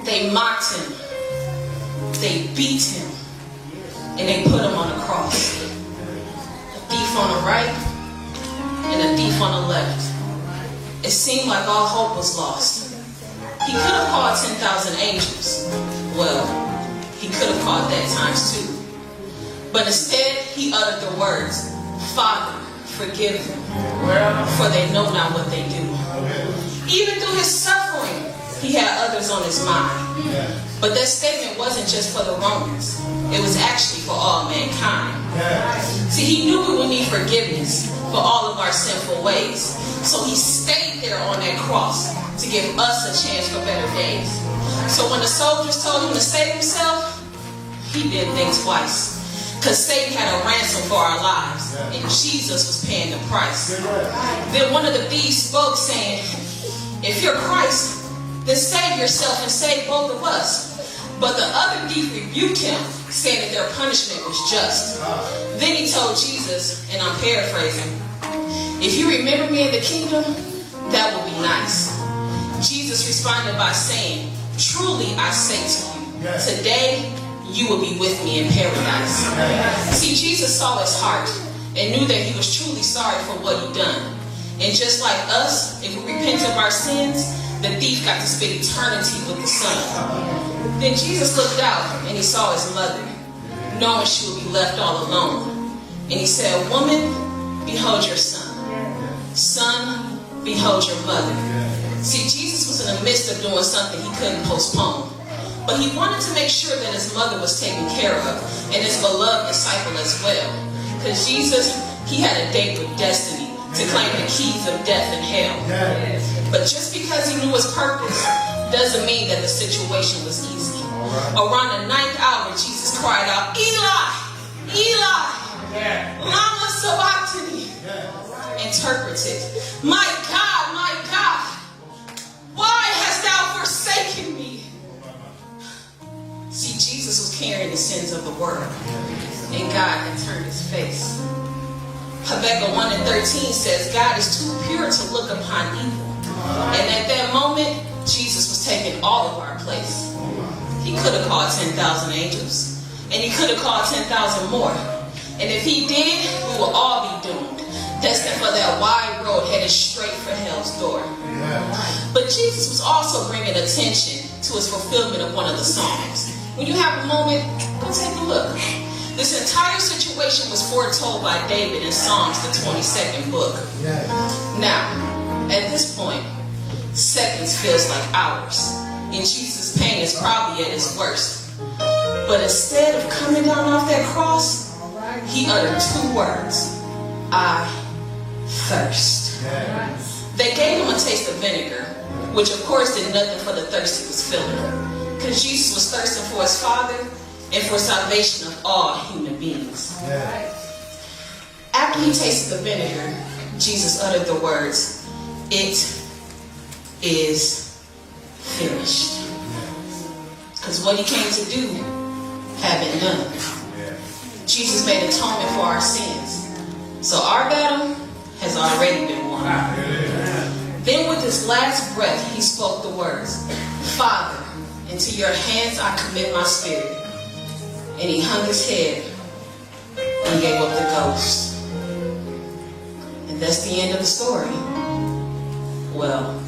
They mocked him. They beat him. And they put him on a cross. A thief on the right and a thief on the left. It seemed like all hope was lost. He could have called 10,000 angels. Well, he could have called that times 2. But instead, he uttered the words, Father, forgive them, for they know not what they do. Even through his suffering, he had others on his mind. But that statement wasn't just for the Romans. It was actually for all mankind. See, he knew we would need forgiveness for all of our sinful ways. So he stayed there on that cross to give us a chance for better days. So when the soldiers told him to save himself, he didn't think twice. Because Satan had a ransom for our lives, and Jesus was paying the price. Then one of the thieves spoke, saying, if you're Christ, then save yourself and save both of us. But the other thief rebuked him, saying that their punishment was just. Then he told Jesus, and I'm paraphrasing, if you remember me in the kingdom, that would be nice. Jesus responded by saying, truly I say to you, today you will be with me in paradise. See, Jesus saw his heart and knew that he was truly sorry for what he'd done. And just like us, if we repent of our sins, the thief got to spend eternity with the Son. Then Jesus looked out and he saw his mother, knowing she would be left all alone. And he said, woman, behold your son. Son, behold your mother. See, Jesus was in the midst of doing something he couldn't postpone. But he wanted to make sure that his mother was taken care of, and his beloved disciple as well. Because Jesus, he had a date with destiny to claim the keys of death and hell. But just because he knew his purpose doesn't mean that the situation was easy. Around the 9th hour, Jesus cried out, Eli, Eli, lama sabachthani. Interpreted, my God, why hast thou forsaken me? See, Jesus was carrying the sins of the world, and God had turned his face. Habakkuk 1:13 says, God is too pure to look upon evil. And at that moment, Jesus was taking all of our place. He could have called 10,000 angels, and he could have called 10,000 more. And if he did, we will all be doomed, destined for that wide road headed straight for hell's door. But Jesus was also bringing attention to his fulfillment of one of the Psalms. When you have a moment, go take a look. This entire situation was foretold by David in Psalms, the 22nd book. Now, at this point, seconds feels like hours, and Jesus' pain is probably at his worst. But instead of coming down off that cross, he uttered 2 words, I thirst. They gave him a taste of vinegar, which of course did nothing for the thirst he was feeling. Because Jesus was thirsting for his Father and for salvation of all human beings. After he tasted the vinegar, Jesus uttered the words, it is finished. Because what he came to do had been done. Jesus made atonement for our sins. So our battle has already been won. Then with his last breath, he spoke the words, Father, into your hands I commit my spirit. And he hung his head and gave up the ghost. And that's the end of the story. Well,